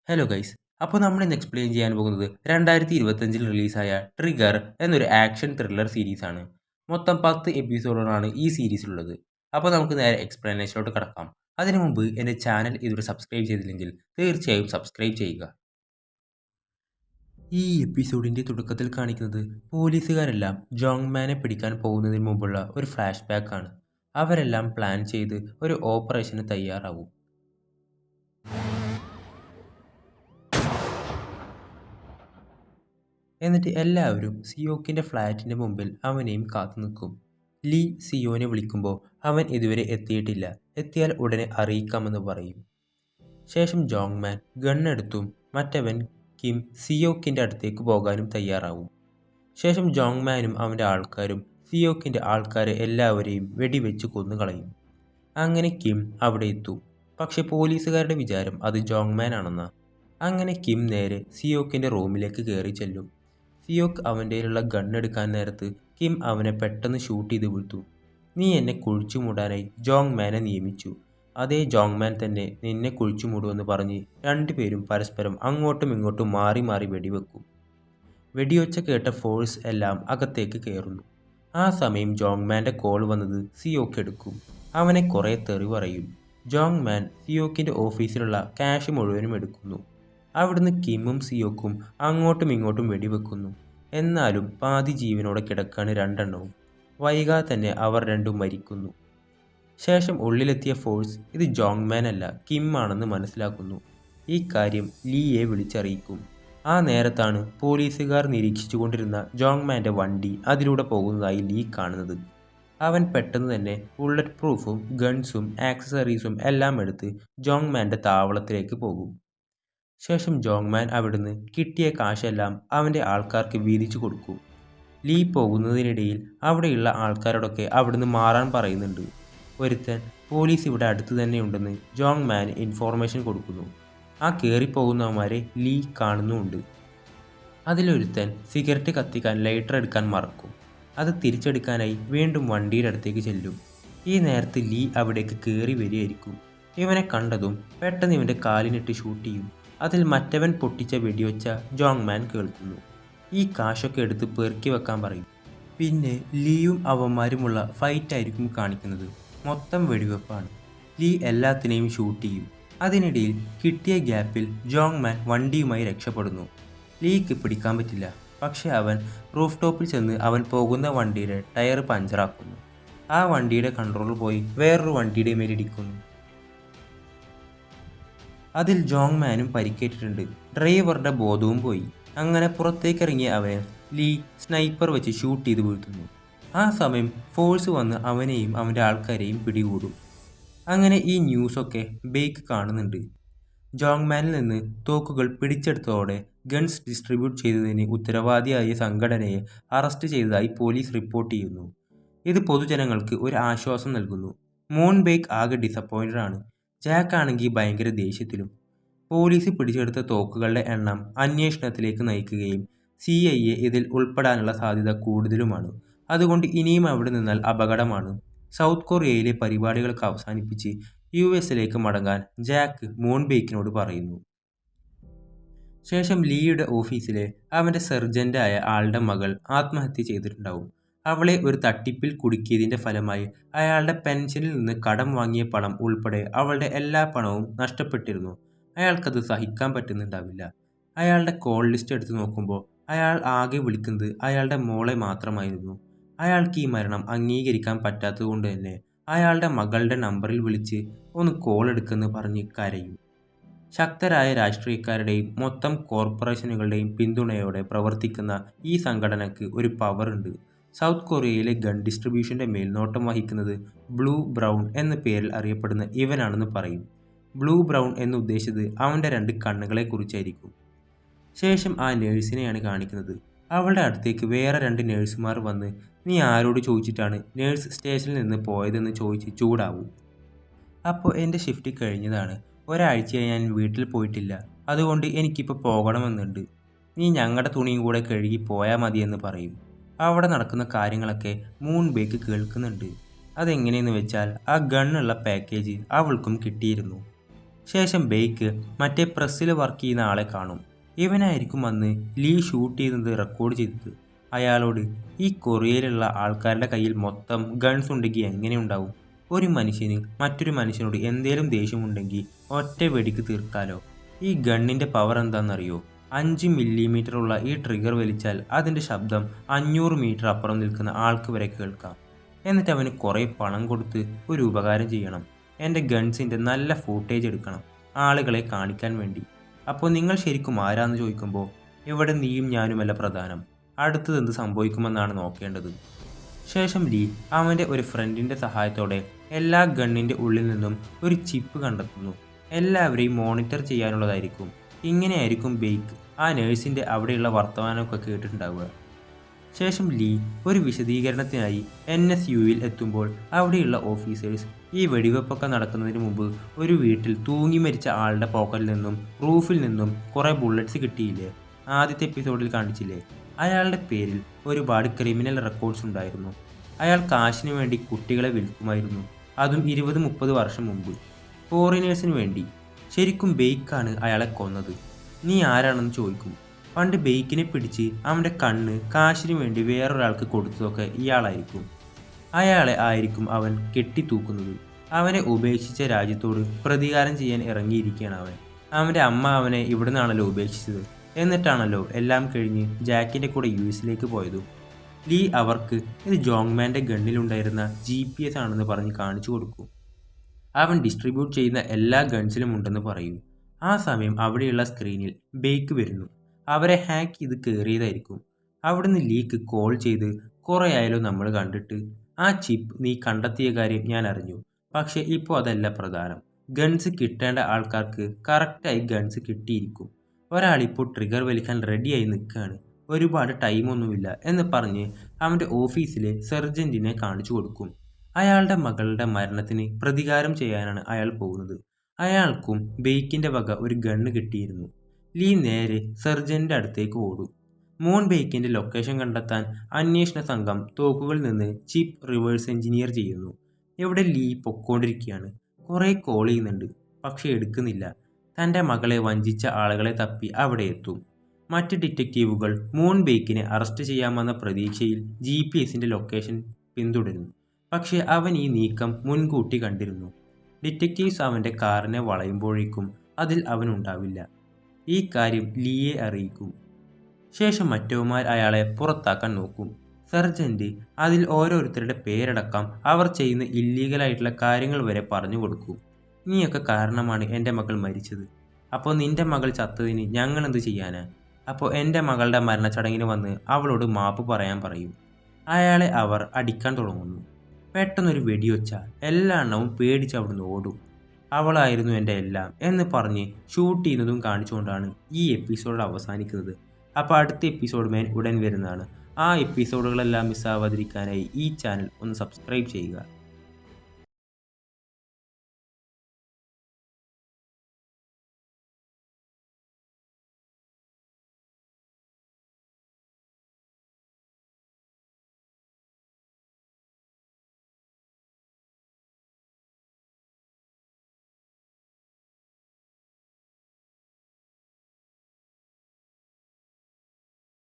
Hello guys. അപ്പോൾ നമ്മൾ ഇന്ന് എക്സ്പ്ലെയിൻ ചെയ്യാൻ പോകുന്നത് 2025 റിലീസായ ട്രിഗർ എന്നൊരു ആക്ഷൻ ത്രില്ലർ സീരീസാണ്. മൊത്തം 10 എപ്പിസോഡുകളാണ് ഈ സീരീസിലുള്ളത്. അപ്പോൾ നമുക്ക് നേരെ എക്സ്പ്ലനേഷനിലോട്ട് കടക്കാം. അതിനു മുമ്പ് എൻ്റെ ചാനൽ ഇതുവരെ സബ്സ്ക്രൈബ് ചെയ്തില്ലെങ്കിൽ തീർച്ചയായും സബ്സ്ക്രൈബ് ചെയ്യുക. ഈ എപ്പിസോഡിൻ്റെ തുടക്കത്തിൽ കാണിക്കുന്നത് പോലീസുകാരെല്ലാം ജോങ്മാനെ പിടിക്കാൻ പോകുന്നതിന് മുമ്പുള്ള ഒരു ഫ്ലാഷ് ബാക്കാണ്. അവരെല്ലാം പ്ലാൻ ചെയ്ത് ഒരു ഓപ്പറേഷന് തയ്യാറാവും. എന്നിട്ട് എല്ലാവരും സിയോക്കിൻ്റെ ഫ്ലാറ്റിൻ്റെ മുമ്പിൽ അവനെയും കാത്തു നിൽക്കും. ലീ സിയോനെ വിളിക്കുമ്പോൾ അവൻ ഇതുവരെ എത്തിയിട്ടില്ല, എത്തിയാൽ ഉടനെ അറിയിക്കാമെന്ന് പറയും. ശേഷം ജോങ്മാൻ ഗണ്ണെടുത്തും മറ്റവൻ കിം സിയോക്കിൻ്റെ അടുത്തേക്ക് പോകാനും തയ്യാറാവും. ശേഷം ജോങ്മാനും അവൻ്റെ ആൾക്കാരും സിയോക്കിൻ്റെ ആൾക്കാരെ എല്ലാവരെയും വെടിവെച്ച് കൊന്നുകളയും. അങ്ങനെ കിം അവിടെ എത്തും. പക്ഷെ പോലീസുകാരുടെ വിചാരം അത് ജോങ്മാൻ ആണെന്നാ. അങ്ങനെ കിം നേരെ സിയോക്കിൻ്റെ റൂമിലേക്ക് കയറി ചെല്ലും. സിയോക്ക് അവൻ്റെയിലുള്ള ഗണ്ണെടുക്കാൻ നേരത്ത് കിം അവനെ പെട്ടെന്ന് ഷൂട്ട് ചെയ്ത് വീഴ്ത്തും. നീ എന്നെ കുഴിച്ചു മൂടാനായി ജോങ്മാനെ നിയമിച്ചു. അതേ ജോങ്മാൻ തന്നെ നിന്നെ കുഴിച്ചു മൂടുമെന്ന് പറഞ്ഞ് രണ്ടുപേരും പരസ്പരം അങ്ങോട്ടും ഇങ്ങോട്ടും മാറി മാറി വെടിവെക്കും. വെടിയൊച്ച കേട്ട ഫോഴ്സ് എല്ലാം അകത്തേക്ക് കയറുന്നു. ആ സമയം ജോങ്മാൻ്റെ കോൾ വന്നത് സിയോക്ക് എടുക്കും. അവനെ കുറേ തെറി പറയും. ജോങ്മാൻ സിയോക്കിൻ്റെ ഓഫീസിലുള്ള ക്യാഷ് മുഴുവനും എടുക്കുന്നു. അവിടുന്ന് കിമ്മും സിയോക്കും അങ്ങോട്ടും ഇങ്ങോട്ടും വെടിവെക്കുന്നു. എന്നാലും പാതി ജീവനോടെ കിടക്കാണ് രണ്ടെണ്ണവും. വൈകാതെ തന്നെ അവർ രണ്ടും മരിക്കുന്നു. ശേഷം ഉള്ളിലെത്തിയ ഫോഴ്സ് ഇത് ജോങ്മാൻ അല്ല കിം ആണെന്ന് മനസ്സിലാക്കുന്നു. ഈ കാര്യം ലീയെ വിളിച്ചറിയിക്കും. ആ നേരത്താണ് പോലീസുകാർ നിരീക്ഷിച്ചുകൊണ്ടിരുന്ന ജോങ്മാൻ്റെ വണ്ടി അതിലൂടെ പോകുന്നതായി ലീ കാണുന്നത്. അവൻ പെട്ടെന്ന് തന്നെ ബുള്ളറ്റ് പ്രൂഫും ഗൺസും ആക്സസറീസും എല്ലാം എടുത്ത് ജോങ്മാൻ്റെ താവളത്തിലേക്ക് പോകും. ശേഷം ജോങ്മാൻ അവിടുന്ന് കിട്ടിയ കാശെല്ലാം അവൻ്റെ ആൾക്കാർക്ക് വീതിച്ചു കൊടുക്കും. ലീ പോകുന്നതിനിടയിൽ അവിടെയുള്ള ആൾക്കാരോടൊക്കെ അവിടുന്ന് മാറാൻ പറയുന്നുണ്ട്. ഒരുത്തൻ പോലീസ് ഇവിടെ അടുത്ത് തന്നെ ഉണ്ടെന്ന് ജോങ്മാൻ ഇൻഫോർമേഷൻ കൊടുക്കുന്നു. ആ കയറിപ്പോകുന്നവന്മാരെ ലീ കാണുന്നുമുണ്ട്. അതിലൊരുത്തൻ സിഗരറ്റ് കത്തിക്കാൻ ലൈറ്റർ എടുക്കാൻ മറക്കും. അത് തിരിച്ചെടുക്കാനായി വീണ്ടും വണ്ടിയുടെ അടുത്തേക്ക് ചെല്ലും. ഈ നേരത്ത് ലീ അവിടേക്ക് കയറി വരികയായിരിക്കും. ഇവനെ കണ്ടതും പെട്ടെന്ന് ഇവൻ്റെ കാലിനിട്ട് ഷൂട്ട് ചെയ്യും. അതിൽ മറ്റവൻ പൊട്ടിച്ച വെടിവെച്ച ജോങ്മാൻ കേൾക്കുന്നു. ഈ കാശൊക്കെ എടുത്ത് പെറുക്കി വെക്കാൻ പറയും. പിന്നെ ലീയും അവന്മാരുമുള്ള ഫൈറ്റായിരിക്കും കാണിക്കുന്നത്. മൊത്തം വെടിവെപ്പാണ്. ലീ എല്ലാത്തിനെയും ഷൂട്ട് ചെയ്യും. അതിനിടയിൽ കിട്ടിയ ഗ്യാപ്പിൽ ജോങ്മാൻ വണ്ടിയുമായി രക്ഷപ്പെടുന്നു. ലീക്ക് പിടിക്കാൻ പറ്റില്ല. പക്ഷെ അവൻ റൂഫ് ടോപ്പിൽ ചെന്ന് അവൻ പോകുന്ന വണ്ടിയുടെ ടയർ പഞ്ചറാക്കുന്നു. ആ വണ്ടിയുടെ കൺട്രോൾ പോയി വേറൊരു വണ്ടിയുടെ മേലിടിക്കുന്നു. അതിൽ ജോങ്മാനും പരിക്കേറ്റിട്ടുണ്ട്. ഡ്രൈവറുടെ ബോധവും പോയി. അങ്ങനെ പുറത്തേക്കിറങ്ങിയ അവനെ ലീ സ്നൈപ്പർ വെച്ച് ഷൂട്ട് ചെയ്ത് വീഴ്ത്തുന്നു. ആ സമയം ഫോഴ്സ് വന്ന് അവനെയും അവൻ്റെ ആൾക്കാരെയും പിടികൂടും. അങ്ങനെ ഈ ന്യൂസൊക്കെ ബേക്ക് കാണുന്നുണ്ട്. ജോങ്മാനിൽ നിന്ന് തോക്കുകൾ പിടിച്ചെടുത്തതോടെ ഗൺസ് ഡിസ്ട്രിബ്യൂട്ട് ചെയ്തതിന് ഉത്തരവാദിയായ സംഘടനയെ അറസ്റ്റ് ചെയ്തതായി പോലീസ് റിപ്പോർട്ട് ചെയ്യുന്നു. ഇത് പൊതുജനങ്ങൾക്ക് ഒരു ആശ്വാസം നൽകുന്നു. മൂൺ ബേക്ക് ആകെ ഡിസപ്പോയിൻറ്റഡ് ആണ്. ജാക്ക് ആണെങ്കിൽ ഭയങ്കര ദേഷ്യത്തിലും. പോലീസ് പിടിച്ചെടുത്ത തോക്കുകളുടെ എണ്ണം അന്വേഷണത്തിലേക്ക് നയിക്കുകയും CIA ഇതിൽ ഉൾപ്പെടാനുള്ള സാധ്യത കൂടുതലുമാണ്. അതുകൊണ്ട് ഇനിയും അവിടെ നിന്നാൽ അപകടമാണ്. സൗത്ത് കൊറിയയിലെ പരിപാടികൾക്ക് അവസാനിപ്പിച്ച് US മടങ്ങാൻ ജാക്ക് മൂൺ ബേക്കിനോട് പറയുന്നു. ശേഷം ലീയുടെ ഓഫീസിലെ അവൻ്റെ സർജൻ്റായ ആളുടെ മകൾ ആത്മഹത്യ ചെയ്തിട്ടുണ്ടാവും. അവളെ ഒരു തട്ടിപ്പിൽ കുടുക്കിയതിൻ്റെ ഫലമായി അയാളുടെ പെൻഷനിൽ നിന്ന് കടം വാങ്ങിയ പണം ഉൾപ്പെടെ അവളുടെ എല്ലാ പണവും നഷ്ടപ്പെട്ടിരുന്നു. അയാൾക്കത് സഹിക്കാൻ പറ്റുന്നുണ്ടാവില്ല. അയാളുടെ കോൾ ലിസ്റ്റ് എടുത്ത് നോക്കുമ്പോൾ അയാൾ ആകെ വിളിക്കുന്നത് അയാളുടെ മോളെ മാത്രമായിരുന്നു. അയാൾക്ക് ഈ മരണം അംഗീകരിക്കാൻ പറ്റാത്തതുകൊണ്ട് തന്നെ അയാളുടെ മകളുടെ നമ്പറിൽ വിളിച്ച് ഒന്ന് കോൾ എടുക്കുമെന്ന് പറഞ്ഞ് കരയും. ശക്തരായ രാഷ്ട്രീയക്കാരുടെയും മൊത്തം കോർപ്പറേഷനുകളുടെയും പിന്തുണയോടെ പ്രവർത്തിക്കുന്ന ഈ സംഘടനയ്ക്ക് ഒരു പവർ ഉണ്ട്. സൗത്ത് കൊറിയയിലെ ഗൺ ഡിസ്ട്രിബ്യൂഷൻ്റെ മേൽനോട്ടം വഹിക്കുന്നത് ബ്ലൂ ബ്രൗൺ എന്ന പേരിൽ അറിയപ്പെടുന്ന ഇവനാണെന്ന് പറയും. ബ്ലൂ ബ്രൗൺ എന്ന് ഉദ്ദേശിച്ചത് അവൻ്റെ 2 കണ്ണുകളെക്കുറിച്ചായിരിക്കും. ശേഷം ആ നേഴ്സിനെയാണ് കാണിക്കുന്നത്. അവളുടെ അടുത്തേക്ക് വേറെ 2 നേഴ്സുമാർ വന്ന് നീ ആരോട് ചോദിച്ചിട്ടാണ് നേഴ്സ് സ്റ്റേഷനിൽ നിന്ന് പോയതെന്ന് ചോദിച്ച് ചൂടാവും. അപ്പോൾ എൻ്റെ ഷിഫ്റ്റ് കഴിഞ്ഞതാണ്. ഒരാഴ്ചയായി ഞാൻ വീട്ടിൽ പോയിട്ടില്ല. അതുകൊണ്ട് എനിക്കിപ്പോൾ പോകണമെന്നുണ്ട്. നീ ഞങ്ങളുടെ തുണിയും കൂടെ കഴുകി പോയാൽ മതിയെന്ന് പറയും. അവിടെ നടക്കുന്ന കാര്യങ്ങളൊക്കെ മൂൺ ബേക്ക് കേൾക്കുന്നുണ്ട്. അതെങ്ങനെയെന്ന് വെച്ചാൽ ആ ഗണ്ണുള്ള പാക്കേജ് അവൾക്കും കിട്ടിയിരുന്നു. ശേഷം ബെയ്ക്ക് മറ്റേ പ്രസ്സിൽ വർക്ക് ചെയ്യുന്ന ആളെ കാണും. ഇവനായിരിക്കും അന്ന് ലീ ഷൂട്ട് ചെയ്യുന്നത് റെക്കോർഡ് ചെയ്തത്. അയാളോട്, ഈ കൊറിയയിലുള്ള ആൾക്കാരുടെ കയ്യിൽ മൊത്തം ഗൺസ് ഉണ്ടെങ്കിൽ എങ്ങനെ ഉണ്ടാവും? ഒരു മനുഷ്യന് മറ്റൊരു മനുഷ്യനോട് എന്തേലും ദേഷ്യമുണ്ടെങ്കിൽ ഒറ്റ വെടിക്ക് തീർക്കാലോ. ഈ ഗണ്ണിൻ്റെ പവർ എന്താണെന്നറിയോ? 5 മില്ലിമീറ്റർ ഉള്ള ഈ ട്രിഗർ വലിച്ചാൽ അതിൻ്റെ ശബ്ദം 500 മീറ്റർ അപ്പുറം നിൽക്കുന്ന ആൾക്ക് വരെ കേൾക്കാം. എന്നിട്ട് അവന് കുറേ പണം കൊടുത്ത് ഒരു ഉപകാരം ചെയ്യണം. എൻ്റെ ഗൺസിൻ്റെ നല്ല ഫൂട്ടേജ് എടുക്കണം, ആളുകളെ കാണിക്കാൻ വേണ്ടി. അപ്പോൾ നിങ്ങൾ ശരിക്കും ആരാന്ന് ചോദിക്കുമ്പോൾ ഇവിടെ നീയും ഞാനുമല്ല പ്രധാനം, അടുത്തതെന്ത് സംഭവിക്കുമെന്നാണ് നോക്കേണ്ടത്. ശേഷം ലീ അവൻ്റെ ഒരു ഫ്രണ്ടിൻ്റെ സഹായത്തോടെ എല്ലാ ഗണ്ണിൻ്റെ ഉള്ളിൽ നിന്നും ഒരു ചിപ്പ് കണ്ടെത്തുന്നു. എല്ലാവരെയും മോണിറ്റർ ചെയ്യാനുള്ളതായിരിക്കും. ഇങ്ങനെയായിരിക്കും ബെയ്ക്ക് ആ നേഴ്സിൻ്റെ അവിടെയുള്ള വർത്തമാനമൊക്കെ കേട്ടിട്ടുണ്ടാവുക. ശേഷം ലീ ഒരു വിശദീകരണത്തിനായി NSUവിൽ എത്തുമ്പോൾ അവിടെയുള്ള ഓഫീസേഴ്സ് ഈ വെടിവെപ്പൊക്കെ നടക്കുന്നതിന് മുമ്പ് ഒരു വീട്ടിൽ തൂങ്ങി മരിച്ച ആളുടെ പോക്കറ്റിൽ നിന്നും റൂഫിൽ നിന്നും കുറേ ബുള്ളറ്റ്സ് കിട്ടിയില്ലേ, ആദ്യത്തെ എപ്പിസോഡിൽ കാണിച്ചില്ലേ? അയാളുടെ പേരിൽ ഒരുപാട് ക്രിമിനൽ റെക്കോർഡ്സ് ഉണ്ടായിരുന്നു. അയാൾ കാശിന് വേണ്ടി കുട്ടികളെ വിൽക്കുമായിരുന്നു, അതും 20-30 വർഷം മുമ്പ്, ഫോറിനേഴ്സിന് വേണ്ടി. ശരിക്കും ബെയ്ക്കാണ് അയാളെ കൊന്നത്. നീ ആരാണെന്ന് ചോദിക്കും. പണ്ട് ബെയ്ക്കിനെ പിടിച്ച് അവൻ്റെ കണ്ണ് കാശിന് വേണ്ടി വേറൊരാൾക്ക് കൊടുത്തതൊക്കെ ഇയാളായിരിക്കും. അയാളെ ആയിരിക്കും അവൻ കെട്ടിത്തൂക്കുന്നത്. അവനെ ഉപേക്ഷിച്ച രാജ്യത്തോട് പ്രതികാരം ചെയ്യാൻ ഇറങ്ങിയിരിക്കുകയാണ് അവൻ. അവൻ്റെ അമ്മ അവനെ ഇവിടെ നിന്നാണല്ലോ ഉപേക്ഷിച്ചത്. എന്നിട്ടാണല്ലോ എല്ലാം കഴിഞ്ഞ് ജാക്കിൻ്റെ കൂടെ US പോയതും. ലീ അവർക്ക് ഇത് ജോങ്മാൻ്റെ ഗണ്ണിലുണ്ടായിരുന്ന GPS ആണെന്ന് പറഞ്ഞ് കാണിച്ചു കൊടുക്കും. അവൻ ഡിസ്ട്രിബ്യൂട്ട് ചെയ്യുന്ന എല്ലാ ഗൺസിലും ഉണ്ടെന്ന് പറയും. ആ സമയം അവിടെയുള്ള സ്ക്രീനിൽ ബെയ്ക്ക് വരുന്നു. അവരെ ഹാക്ക് ചെയ്ത് കയറിയതായിരിക്കും. അവിടുന്ന് ലീക്ക് കോൾ ചെയ്ത്, കുറേ ആയാലും നമ്മൾ കണ്ടിട്ട്, ആ ചിപ്പ് നീ കണ്ടെത്തിയ കാര്യം ഞാൻ അറിഞ്ഞു. പക്ഷേ ഇപ്പോൾ അതല്ല പ്രധാനം. ഗൺസ് കിട്ടേണ്ട ആൾക്കാർക്ക് കറക്റ്റായി ഗൺസ് കിട്ടിയിരിക്കും. ഒരാളിപ്പോൾ ട്രിഗർ വലിക്കാൻ റെഡിയായി നിൽക്കുകയാണ്, ഒരുപാട് ടൈമൊന്നുമില്ല എന്ന് പറഞ്ഞ് അവൻ്റെ ഓഫീസിലെ സെർജൻറ്റിനെ കാണിച്ചു കൊടുക്കും. അയാളുടെ മകളുടെ മരണത്തിന് പ്രതികാരം ചെയ്യാനാണ് അയാൾ പോകുന്നത്. അയാൾക്കും ബെയ്ക്കിൻ്റെ വക ഒരു ഗണ്ണ് കിട്ടിയിരുന്നു. ലീ നേരെ സെർജൻ്റെ അടുത്തേക്ക് ഓടും. മൂൺ ബെയ്ക്കിൻ്റെ ലൊക്കേഷൻ കണ്ടെത്താൻ അന്വേഷണ സംഘം തോക്കുകളിൽ നിന്ന് ചിപ്പ് റിവേഴ്സ് എഞ്ചിനീയർ ചെയ്യുന്നു. ഇവിടെ ലീ പൊക്കോണ്ടിരിക്കുകയാണ്. കുറേ കോൾ ചെയ്യുന്നുണ്ട്, പക്ഷേ എടുക്കുന്നില്ല. തൻ്റെ മകളെ വഞ്ചിച്ച ആളുകളെ തപ്പി അവിടെ എത്തും. മറ്റ് ഡിറ്റക്റ്റീവുകൾ മൂൺ ബെയ്ക്കിനെ അറസ്റ്റ് ചെയ്യാമെന്ന പ്രതീക്ഷയിൽ GPSൻ്റെ ലൊക്കേഷൻ പിന്തുടരുന്നു. പക്ഷേ അവൻ ഈ നീക്കം മുൻകൂട്ടി കണ്ടിരുന്നു. ഡിറ്റക്റ്റീവ്സ് അവൻ്റെ കാറിനെ വളയുമ്പോഴേക്കും അതിൽ അവനുണ്ടാവില്ല. ഈ കാര്യം ലീയെ അറിയിക്കും. ശേഷം മറ്റവന്മാർ അയാളെ പുറത്താക്കാൻ നോക്കും. സെർജൻറ്റ് അതിൽ ഓരോരുത്തരുടെ പേരടക്കം അവർ ചെയ്യുന്ന ഇല്ലീഗലായിട്ടുള്ള കാര്യങ്ങൾ വരെ പറഞ്ഞു കൊടുക്കും. നീയൊക്കെ കാരണമാണ് എൻ്റെ മകൾ മരിച്ചത്. അപ്പോൾ നിൻ്റെ മകൾ ചത്തതിന് ഞങ്ങളെന്ത് ചെയ്യാനാ? അപ്പോൾ എൻ്റെ മകളുടെ മരണച്ചടങ്ങിന് വന്ന് അവളോട് മാപ്പ് പറയാൻ പറയും. അയാളെ അവർ അടിക്കാൻ തുടങ്ങുന്നു. പെട്ടെന്നൊരു വെടിവെച്ച എല്ലാ എണ്ണവും പേടിച്ച് അവിടുന്ന് ഓടും. അവളായിരുന്നു എൻ്റെ എല്ലാം എന്ന് പറഞ്ഞ് ഷൂട്ട് ചെയ്യുന്നതും കാണിച്ചുകൊണ്ടാണ് ഈ എപ്പിസോഡ് അവസാനിക്കുന്നത്. അപ്പോൾ അടുത്ത എപ്പിസോഡ് ഉടൻ വരുന്നതാണ്. ആ എപ്പിസോഡുകളെല്ലാം മിസ്സാവാതിരിക്കാനായി ഈ ചാനൽ ഒന്ന് സബ്സ്ക്രൈബ് ചെയ്യുക.